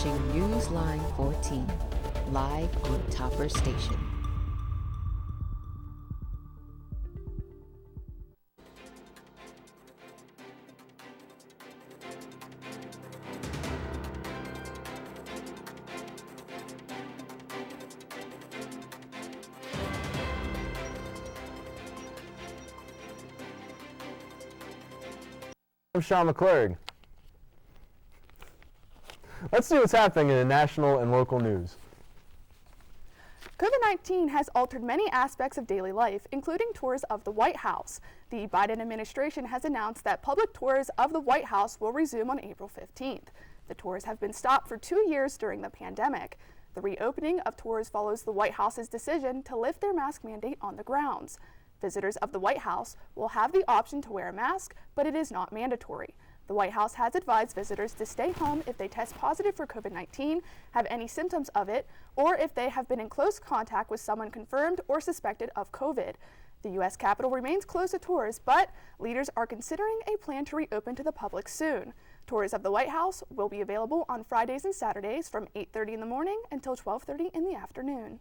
watching Newsline 14, live on Topper Station. I'm Sean McClurg. Let's see what's happening in the national and local news. COVID-19 has altered many aspects of daily life, including tours of the White House. The Biden administration has announced that public tours of the White House will resume on April 15th. The tours have been stopped for 2 years during the pandemic. The reopening of tours follows the White House's decision to lift their mask mandate on the grounds. Visitors of the White House will have the option to wear a mask, but it is not mandatory. The White House has advised visitors to stay home if they test positive for COVID-19, have any symptoms of it, or if they have been in close contact with someone confirmed or suspected of COVID. The U.S. Capitol remains closed to tours, but leaders are considering a plan to reopen to the public soon. Tours of the White House will be available on Fridays and Saturdays from 8:30 in the morning until 12:30 in the afternoon.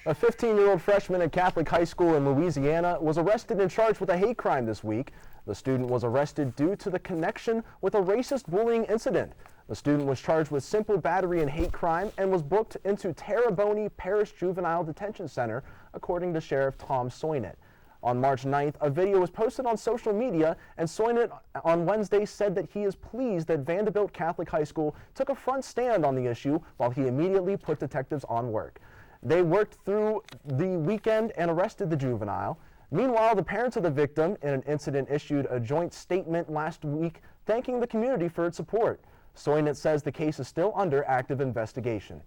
A 15-year-old freshman at Catholic High School in Louisiana was arrested and charged with a hate crime this week. The student was arrested due to the connection with a racist bullying incident. The student was charged with simple battery and hate crime and was booked into Terrebonne Parish Juvenile Detention Center, according to Sheriff Tom Soynet. On March 9th, a video was posted on social media, and Soynet on Wednesday said that he is pleased that Vanderbilt Catholic High School took a front stand on the issue while he immediately put detectives on work. They worked through the weekend and arrested the juvenile. Meanwhile, the parents of the victim in an incident issued a joint statement last week thanking the community for its support. Soynet says the case is still under active investigation.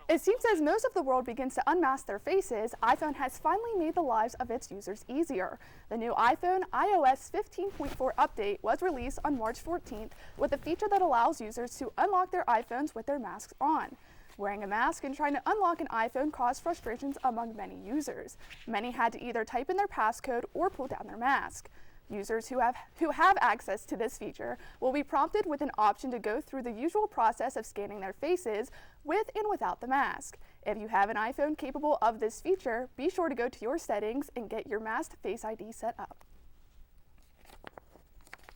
It seems as most of the world begins to unmask their faces, iPhone has finally made the lives of its users easier. The new iPhone iOS 15.4 update was released on March 14th with a feature that allows users to unlock their iPhones with their masks on. Wearing a mask and trying to unlock an iPhone caused frustrations among many users. Many had to either type in their passcode or pull down their mask. Users who have access to this feature will be prompted with an option to go through the usual process of scanning their faces with and without the mask. If you have an iPhone capable of this feature, be sure to go to your settings and get your masked Face ID set up.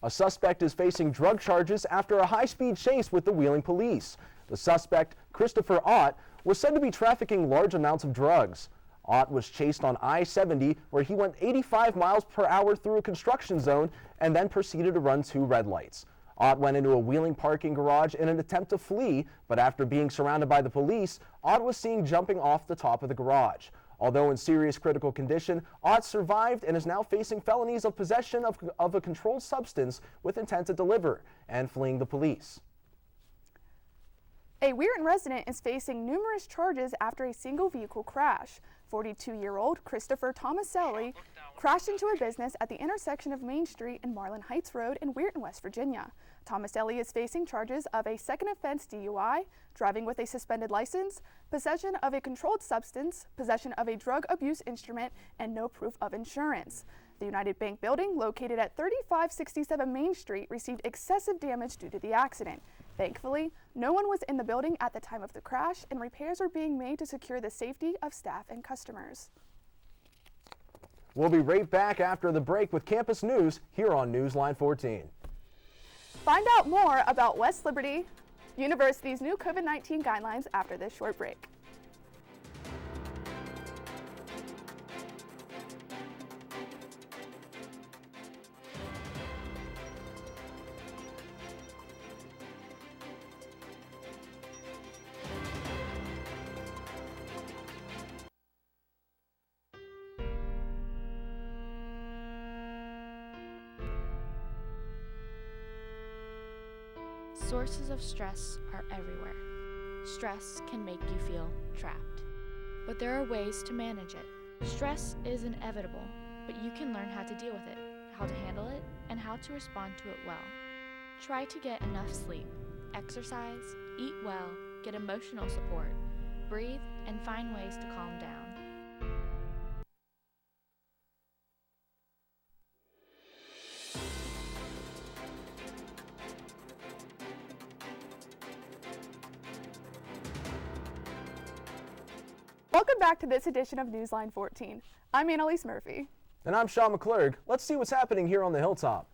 A suspect is facing drug charges after a high-speed chase with the Wheeling police. The suspect, Christopher Ott, was said to be trafficking large amounts of drugs. Ott was chased on I-70 where he went 85 miles per hour through a construction zone and then proceeded to run 2 red lights. Ott went into a Wheeling parking garage in an attempt to flee, but after being surrounded by the police, Ott was seen jumping off the top of the garage. Although in serious critical condition, Ott survived and is now facing felonies of possession of a controlled substance with intent to deliver and fleeing the police. A Weirton resident is facing numerous charges after a single vehicle crash. 42-year-old Christopher Tomaselli crashed into a business at the intersection of Main Street and Marlin Heights Road in Weirton, West Virginia. Tomaselli is facing charges of a second offense DUI, driving with a suspended license, possession of a controlled substance, possession of a drug abuse instrument, and no proof of insurance. The United Bank building, located at 3567 Main Street, received excessive damage due to the accident. Thankfully, no one was in the building at the time of the crash, and repairs are being made to secure the safety of staff and customers. We'll be right back after the break with campus news here on Newsline 14. Find out more about West Liberty University's new COVID-19 guidelines after this short break. Sources of stress are everywhere. Stress can make you feel trapped, but there are ways to manage it. Stress is inevitable, but you can learn how to deal with it, how to handle it, and how to respond to it well. Try to get enough sleep, exercise, eat well, get emotional support, breathe, and find ways to calm down. Welcome back to this edition of Newsline 14. I'm Annalise Murphy. And I'm Sean McClurg. Let's see what's happening here on the Hilltop.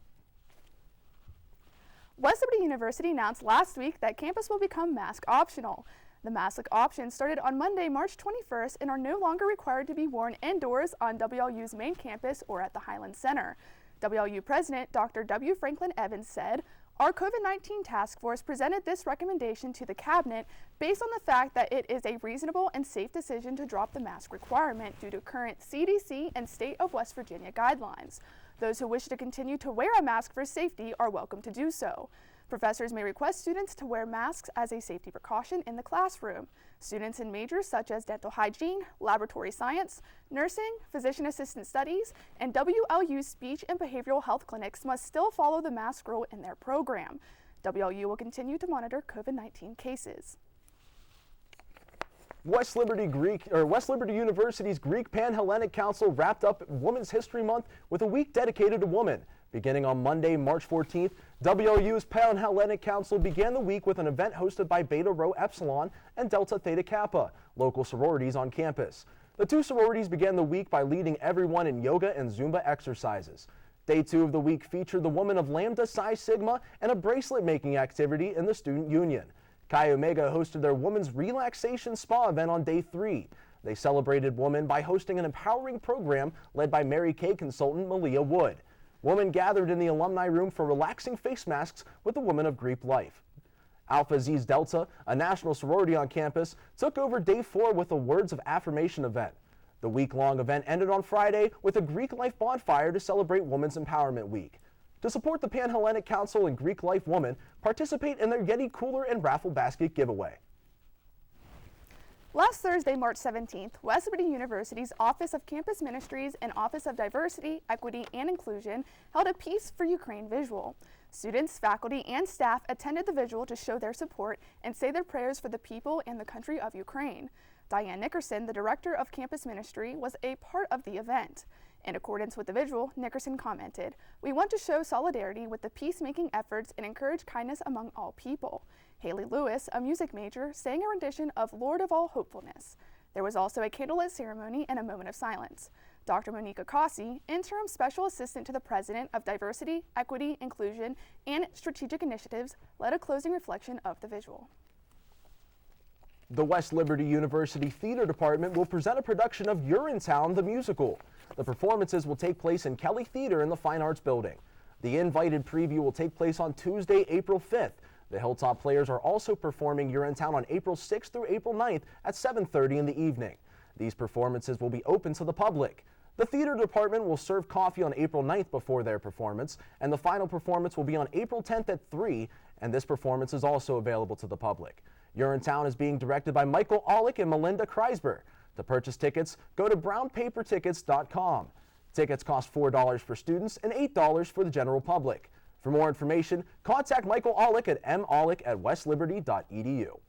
West Liberty University announced last week that campus will become mask optional. The mask options started on Monday, March 21st and are no longer required to be worn indoors on WLU's main campus or at the Highland Center. WLU President Dr. W. Franklin Evans said, "Our COVID-19 task force presented this recommendation to the cabinet based on the fact that it is a reasonable and safe decision to drop the mask requirement due to current CDC and state of West Virginia guidelines. Those who wish to continue to wear a mask for safety are welcome to do so. Professors may request students to wear masks as a safety precaution in the classroom. Students in majors such as dental hygiene, laboratory science, nursing, physician assistant studies, and WLU speech and behavioral health clinics must still follow the mask rule in their program. WLU will continue to monitor COVID-19 cases." West Liberty University's Greek Pan-Hellenic Council wrapped up Women's History Month with a week dedicated to women. Beginning on Monday, March 14th, WLU's Pan-Hellenic Council began the week with an event hosted by Beta Rho Epsilon and Delta Theta Kappa, local sororities on campus. The two sororities began the week by leading everyone in yoga and Zumba exercises. Day 2 of the week featured the women of Lambda Psi Sigma and a bracelet making activity in the Student Union. Chi Omega hosted their Women's Relaxation Spa event on Day 3. They celebrated women by hosting an empowering program led by Mary Kay consultant Malia Wood. Women gathered in the alumni room for relaxing face masks with the women of Greek life. Alpha Z's Delta, a national sorority on campus, took over Day 4 with a Words of Affirmation event. The week-long event ended on Friday with a Greek life bonfire to celebrate Women's Empowerment Week. To support the Pan-Hellenic Council and Greek life women, participate in their Yeti Cooler and raffle basket giveaway. Last Thursday, March 17th, West Liberty University's Office of Campus Ministries and Office of Diversity, Equity, and Inclusion held a Peace for Ukraine visual. Students, faculty, and staff attended the visual to show their support and say their prayers for the people and the country of Ukraine. Diane Nickerson, the director of campus ministry, was a part of the event. In accordance with the visual, Nickerson commented, "We want to show solidarity with the peacemaking efforts and encourage kindness among all people." Haley Lewis, a music major, sang a rendition of Lord of All Hopefulness. There was also a candlelit ceremony and a moment of silence. Dr. Monica Cossey, interim special assistant to the president of Diversity, Equity, Inclusion, and Strategic Initiatives, led a closing reflection of the visual. The West Liberty University Theater Department will present a production of Urinetown the Musical. The performances will take place in Kelly Theater in the Fine Arts Building. The invited preview will take place on Tuesday, April 5th. The Hilltop Players are also performing Urinetown on April 6th through April 9th at 7:30 in the evening. These performances will be open to the public. The theater department will serve coffee on April 9th before their performance, and the final performance will be on April 10th at 3, and this performance is also available to the public. Urinetown is being directed by Michael Aulick and Melinda Kreisber. To purchase tickets, go to brownpapertickets.com. Tickets cost $4 for students and $8 for the general public. For more information, contact Michael Aulick at maulick@westliberty.edu.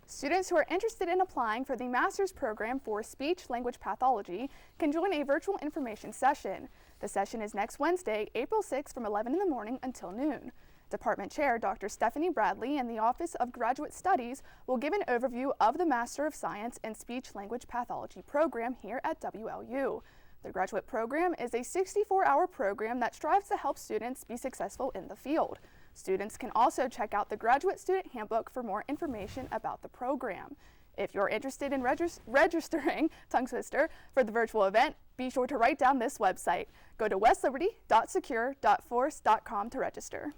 Students who are interested in applying for the master's program for speech language pathology can join a virtual information session. The session is next Wednesday, April 6th from 11 in the morning until noon. Department Chair Dr. Stephanie Bradley and the Office of Graduate Studies will give an overview of the Master of Science in Speech Language Pathology program here at WLU. The graduate program is a 64-hour program that strives to help students be successful in the field. Students can also check out the Graduate Student Handbook for more information about the program. If you're interested in registering, tongue twister, for the virtual event, be sure to write down this website. Go to westliberty.secure.force.com to register.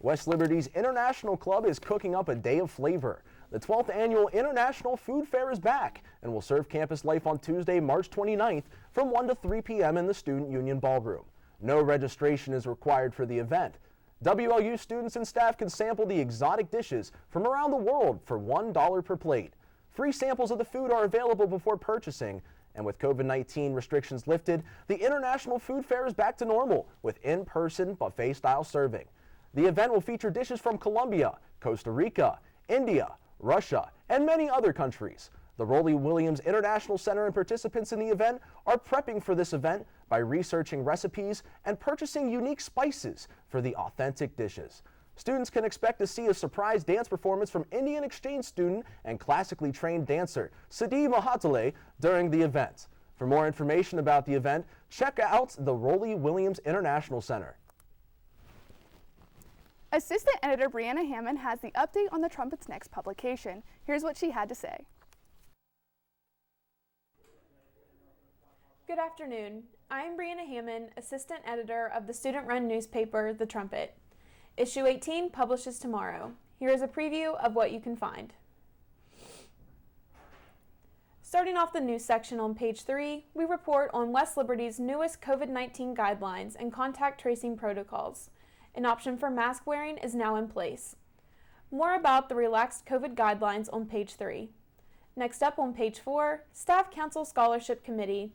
West Liberty's International Club is cooking up a day of flavor. The 12th annual International Food Fair is back and will serve campus life on Tuesday, March 29th from 1 to 3 p.m. in the Student Union Ballroom. No registration is required for the event. WLU students and staff can sample the exotic dishes from around the world for $1 per plate. Free samples of the food are available before purchasing, and with COVID-19 restrictions lifted, the International Food Fair is back to normal with in-person buffet-style serving. The event will feature dishes from Colombia, Costa Rica, India, Russia, and many other countries. The Rollie Williams International Center and participants in the event are prepping for this event by researching recipes and purchasing unique spices for the authentic dishes. Students can expect to see a surprise dance performance from Indian exchange student and classically trained dancer Sadi Mahatale during the event. For more information about the event, check out the Rollie Williams International Center. Assistant Editor Brianna Hammond has the update on the Trumpet's next publication. Here's what she had to say. Good afternoon. I'm Brianna Hammond, Assistant Editor of the student-run newspaper, The Trumpet. Issue 18 publishes tomorrow. Here is a preview of what you can find. Starting off the news section on page 3, we report on West Liberty's newest COVID-19 guidelines and contact tracing protocols. An option for mask wearing is now in place. More about the relaxed COVID guidelines on page 3. Next up on page 4, Staff Council Scholarship Committee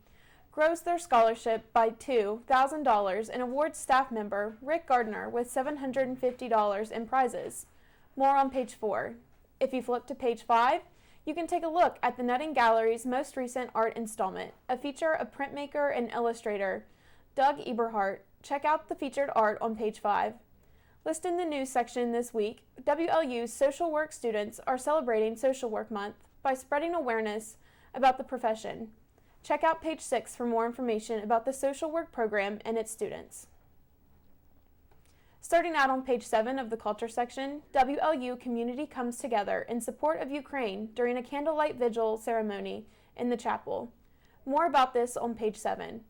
grows their scholarship by $2,000 and awards staff member Rick Gardner with $750 in prizes. More on page 4. If you flip to page 5, you can take a look at the Nutting Gallery's most recent art installment, a feature of printmaker and illustrator Doug Eberhardt. Check out the featured art on page 5. Listed in the news section this week, WLU's social work students are celebrating Social Work Month by spreading awareness about the profession. Check out page 6 for more information about the social work program and its students. Starting out on page 7 of the culture section, WLU community comes together in support of Ukraine during a candlelight vigil ceremony in the chapel. More about this on page 7.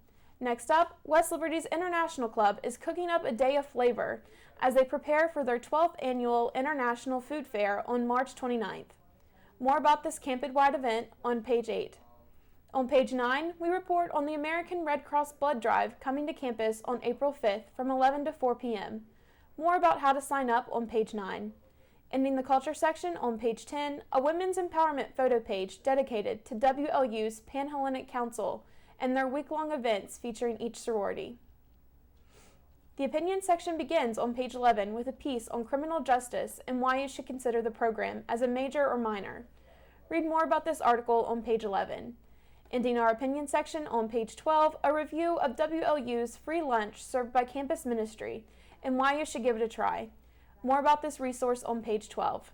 Next up, West Liberty's International Club is cooking up a day of flavor as they prepare for their 12th annual International Food Fair on March 29th. More about this campus-wide event on page 8. On page 9, we report on the American Red Cross Blood Drive coming to campus on April 5th from 11 to 4 p.m. More about how to sign up on page 9. Ending the culture section on page 10, a women's empowerment photo page dedicated to WLU's Pan-Hellenic Council and their week-long events featuring each sorority. The opinion section begins on page 11 with a piece on criminal justice and why you should consider the program as a major or minor. Read more about this article on page 11. Ending our opinion section on page 12, a review of WLU's free lunch served by campus ministry and why you should give it a try. More about this resource on page 12.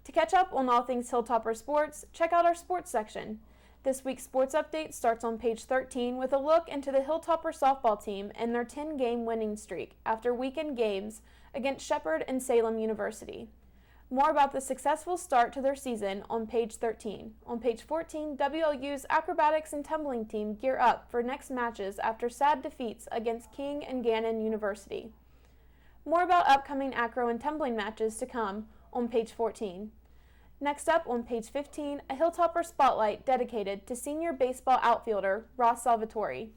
To catch up on all things Hilltopper sports, check out our sports section. This week's sports update starts on page 13 with a look into the Hilltopper softball team and their 10-game winning streak after weekend games against Shepherd and Salem University. More about the successful start to their season on page 13. On page 14, WLU's acrobatics and tumbling team gear up for next matches after sad defeats against King and Gannon University. More about upcoming acro and tumbling matches to come on page 14. Next up on page 15, a Hilltopper spotlight dedicated to senior baseball outfielder Ross Salvatore.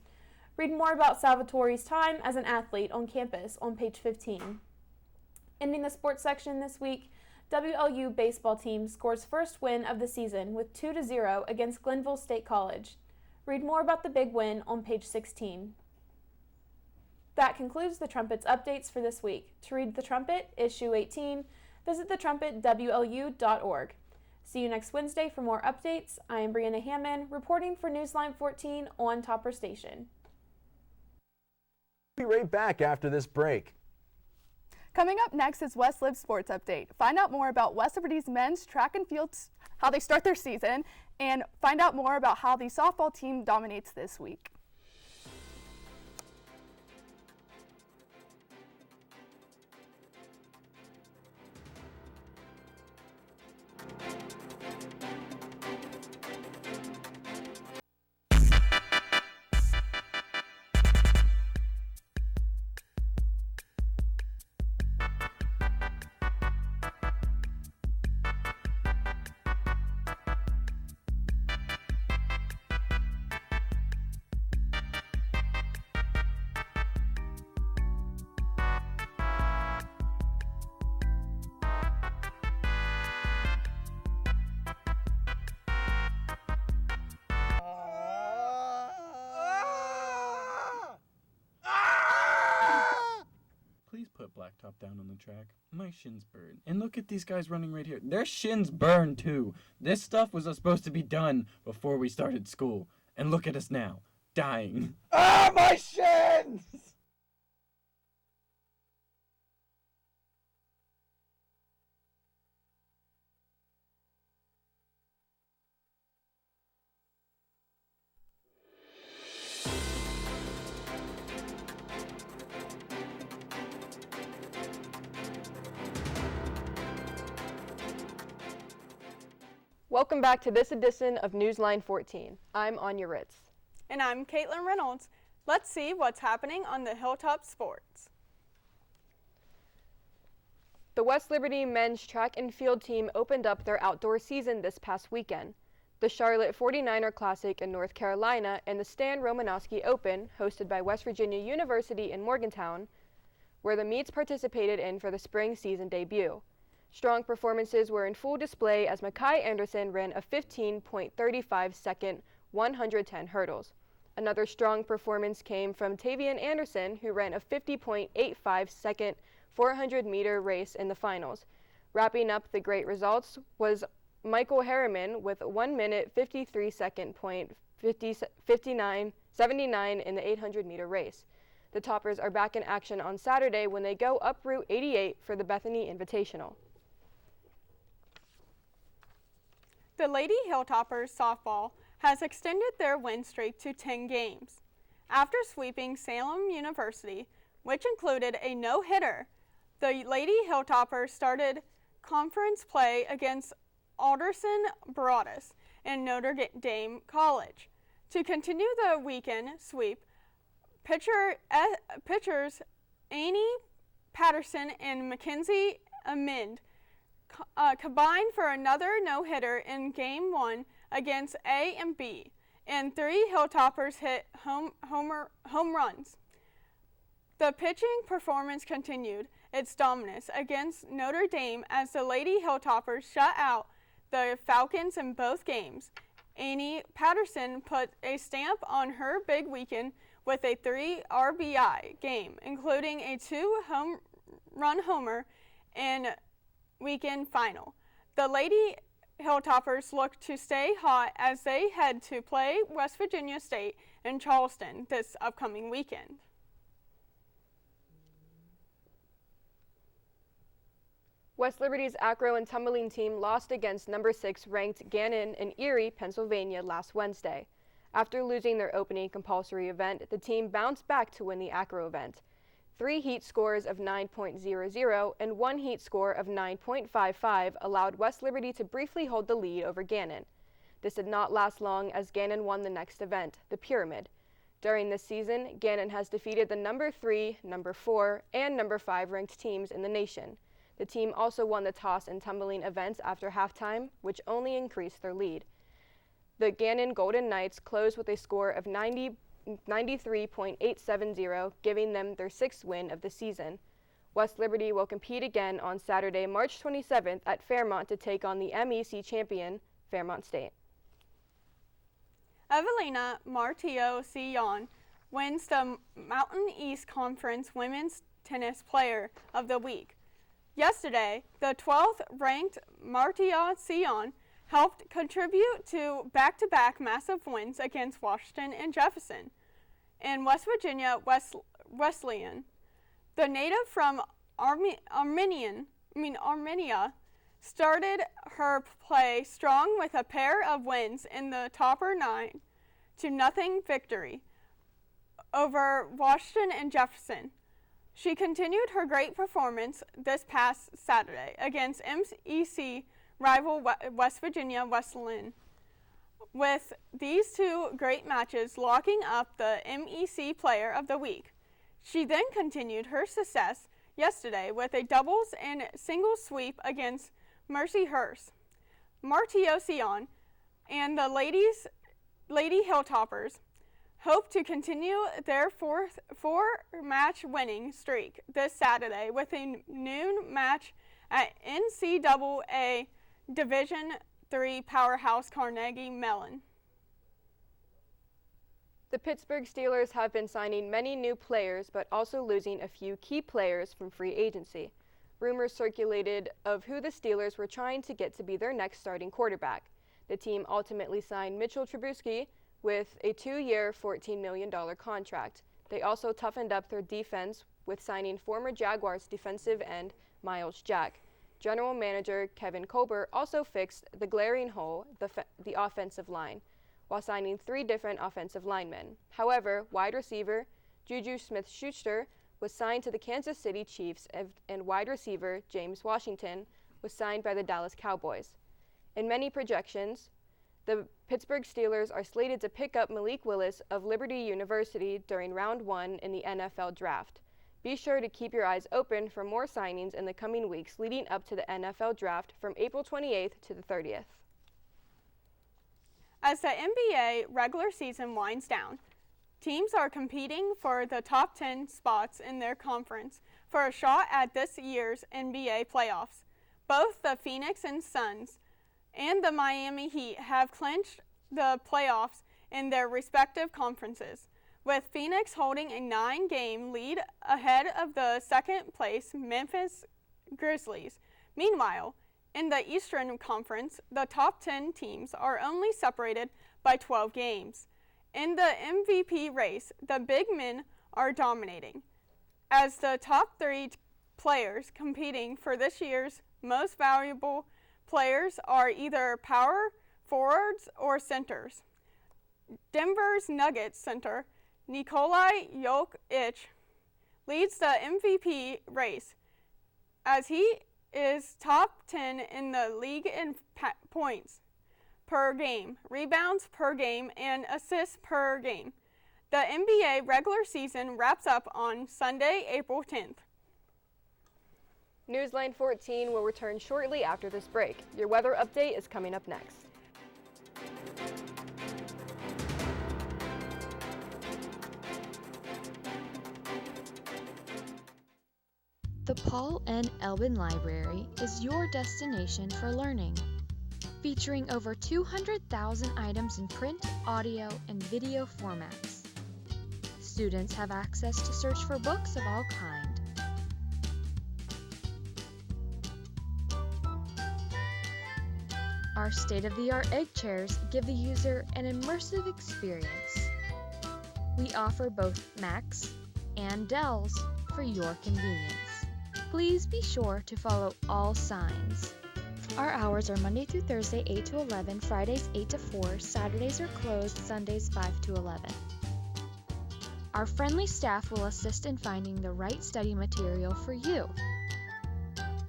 Read more about Salvatore's time as an athlete on campus on page 15. Ending the sports section this week, WLU baseball team scores first win of the season with 2-0 against Glenville State College. Read more about the big win on page 16. That concludes the Trumpet's updates for this week. To read The Trumpet, issue 18, visit thetrumpetwlu.org. See you next Wednesday for more updates. I am Brianna Hammond, reporting for Newsline 14 on Topper Station. We'll be right back after this break. Coming up next is West Lib Sports Update. Find out more about West Liberty's men's track and field, how they start their season, and find out more about how the softball team dominates this week. Please put Blacktop down on the track. My shins burn. And look at these guys running right here. Their shins burn too. This stuff was supposed to be done before we started school. And look at us now, dying. Ah, my shins! Welcome back to this edition of Newsline 14. I'm Anya Ritz. And I'm Caitlin Reynolds. Let's see what's happening on the Hilltop Sports. The West Liberty men's track and field team opened up their outdoor season this past weekend. The Charlotte 49er Classic in North Carolina and the Stan Romanowski Open, hosted by West Virginia University in Morgantown, were the meets participated in for the spring season debut. Strong performances were in full display as Makai Anderson ran a 15.35 second 110 hurdles. Another strong performance came from Tavian Anderson, who ran a 50.85 second 400-meter race in the finals. Wrapping up the great results was Michael Harriman with 1 minute 53 second point 79 in the 800-meter race. The toppers are back in action on Saturday when they go up Route 88 for the Bethany Invitational. The Lady Hilltoppers softball has extended their win streak to 10 games. After sweeping Salem University, which included a no-hitter, the Lady Hilltoppers started conference play against Alderson Broaddus and Notre Dame College. To continue the weekend sweep, pitchers Annie Patterson and Mackenzie Amend combined for another no-hitter in Game 1 against A and B, and 3 Hilltoppers hit home runs. The pitching performance continued its dominance against Notre Dame as the Lady Hilltoppers shut out the Falcons in both games. Annie Patterson put a stamp on her big weekend with a 3 RBI game, including a 2-home-run homer and weekend final. The Lady Hilltoppers look to stay hot as they head to play West Virginia State in Charleston this upcoming weekend. West Liberty's acro and tumbling team lost against number 6 ranked Gannon in Erie, Pennsylvania last Wednesday. After losing their opening compulsory event, the team bounced back to win the acro event. 3 heat scores of 9.00 and 1 heat score of 9.55 allowed West Liberty to briefly hold the lead over Gannon. This did not last long as Gannon won the next event, the Pyramid. During this season, Gannon has defeated the number 3, number 4, and number 5 ranked teams in the nation. The team also won the toss and tumbling events after halftime, which only increased their lead. The Gannon Golden Knights closed with a score of 93.870, giving them their 6th win of the season. West Liberty will compete again on Saturday, March 27th at Fairmont to take on the MEC champion, Fairmont State. Evelina Martillo-Sion wins the Mountain East Conference Women's Tennis Player of the Week. Yesterday, the 12th ranked Martillo-Sion helped contribute to back-to-back massive wins against Washington and Jefferson and West Virginia Wesleyan. The native from Armenia started her play strong with a pair of wins in the topper 9-0 victory over Washington and Jefferson. She continued her great performance this past Saturday against MEC rival West Virginia Wesleyan, with these 2 great matches locking up the MEC Player of the Week. She then continued her success yesterday with a doubles and singles sweep against Mercy Hurst. Martillo-Sion and the Lady Hilltoppers hope to continue their 4-match winning streak this Saturday with a noon match at NCAA Division III powerhouse Carnegie Mellon. The Pittsburgh Steelers have been signing many new players, but also losing a few key players from free agency. Rumors circulated of who the Steelers were trying to get to be their next starting quarterback. The team ultimately signed Mitchell Trubisky with a 2-year, $14 million contract. They also toughened up their defense with signing former Jaguars defensive end Miles Jack. General Manager Kevin Colbert also fixed the glaring hole, the offensive line, while signing 3 different offensive linemen. However, wide receiver Juju Smith-Schuster was signed to the Kansas City Chiefs, and wide receiver James Washington was signed by the Dallas Cowboys. In many projections, the Pittsburgh Steelers are slated to pick up Malik Willis of Liberty University during round 1 in the NFL draft. Be sure to keep your eyes open for more signings in the coming weeks leading up to the NFL draft from April 28th to the 30th. As the NBA regular season winds down, teams are competing for the top 10 spots in their conference for a shot at this year's NBA playoffs. Both the Phoenix Suns and the Miami Heat have clinched the playoffs in their respective conferences, with Phoenix holding a 9-game lead ahead of the second-place Memphis Grizzlies. Meanwhile, in the Eastern Conference, the top 10 teams are only separated by 12 games. In the MVP race, the big men are dominating, as the top 3 players competing for this year's most valuable players are either power forwards or centers. Denver's Nuggets center Nikola Jokic leads the MVP race, as he is top 10 in the league in points per game, rebounds per game, and assists per game. The NBA regular season wraps up on Sunday, April 10th. Newsline 14 will return shortly after this break. Your weather update is coming up next. The Paul N. Elbin Library is your destination for learning. Featuring over 200,000 items in print, audio, and video formats. Students have access to search for books of all kinds. Our state-of-the-art egg chairs give the user an immersive experience. We offer both Macs and Dells for your convenience. Please be sure to follow all signs. Our hours are Monday through Thursday 8 to 11, Fridays 8 to 4, Saturdays are closed, Sundays 5 to 11. Our friendly staff will assist in finding the right study material for you,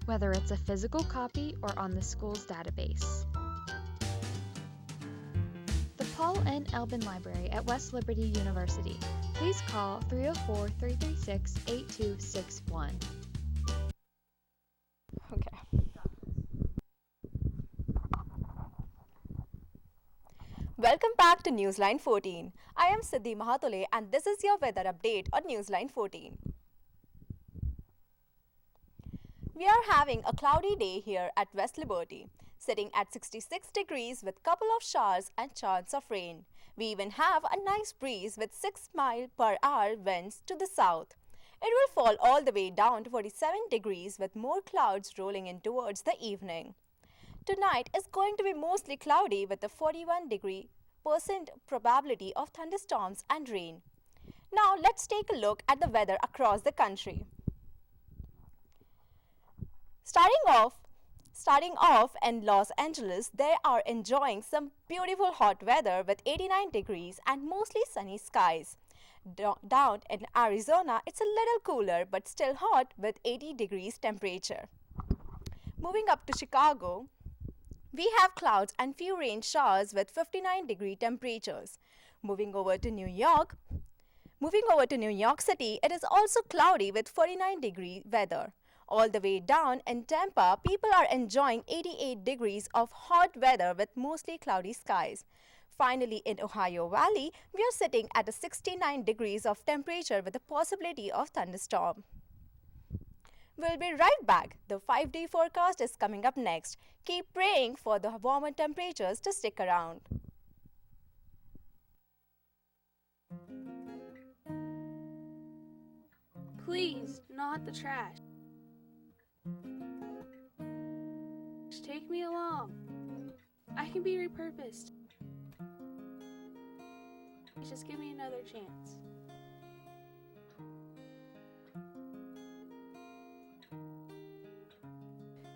whether it's a physical copy or on the school's database. The Paul N. Elbin Library at West Liberty University. Please call 304-336-8261. Okay. Welcome back to Newsline 14. I am Siddhi Mahatole and this is your weather update on Newsline 14. We are having a cloudy day here at West Liberty, sitting at 66 degrees with couple of showers and chance of rain. We even have a nice breeze with 6-mile-per-hour winds to the south. It will fall all the way down to 47 degrees with more clouds rolling in towards the evening. Tonight is going to be mostly cloudy with a 41% probability of thunderstorms and rain. Now let's take a look at the weather across the country. Starting off in Los Angeles, they are enjoying some beautiful hot weather with 89 degrees and mostly sunny skies. Down in Arizona, it's a little cooler but still hot with 80 degrees temperature. Moving up to Chicago, we have clouds and few rain showers with 59-degree temperatures. Moving over to New York City, it is also cloudy with 49-degree weather. All the way down in Tampa, people are enjoying 88 degrees of hot weather with mostly cloudy skies. Finally, in Ohio Valley, we are sitting at a 69 degrees of temperature with a possibility of thunderstorm. We'll be right back. The 5-day forecast is coming up next. Keep praying for the warmer temperatures to stick around. Please, not the trash. Take me along. I can be repurposed. Just give me another chance.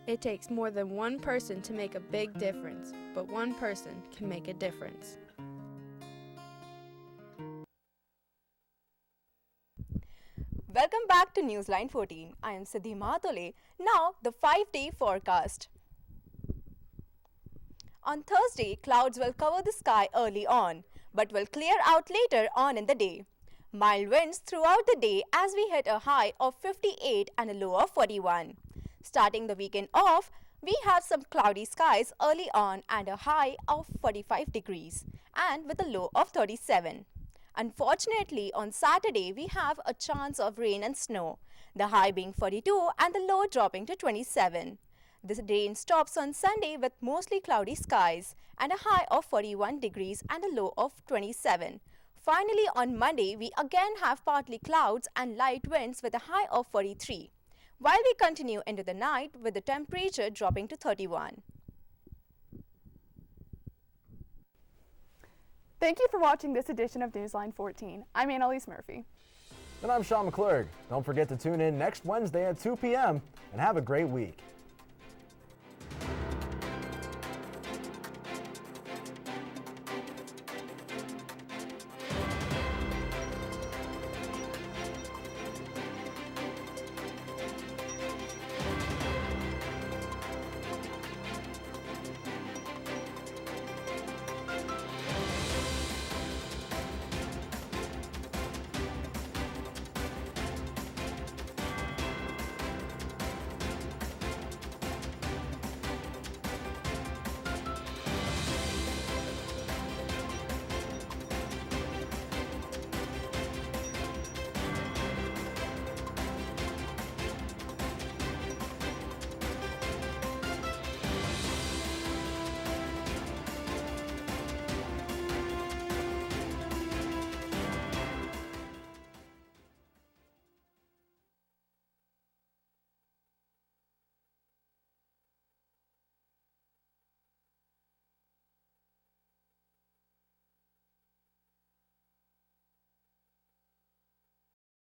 It takes more than one person to make a big difference, but one person can make a difference. Welcome back to Newsline 14. I am Siddhi Mahatole. Now, the 5-day forecast. On Thursday, clouds will cover the sky early on, but will clear out later on in the day. Mild winds throughout the day as we hit a high of 58 and a low of 41. Starting the weekend off, we have some cloudy skies early on and a high of 45 degrees and with a low of 37. Unfortunately, on Saturday, we have a chance of rain and snow, the high being 42 and the low dropping to 27. The rain stops on Sunday with mostly cloudy skies and a high of 41 degrees and a low of 27. Finally, on Monday, we again have partly clouds and light winds with a high of 43, while we continue into the night with the temperature dropping to 31. Thank you for watching this edition of Newsline 14. I'm Annalise Murphy. And I'm Sean McClurg. Don't forget to tune in next Wednesday at 2 p.m. and have a great week.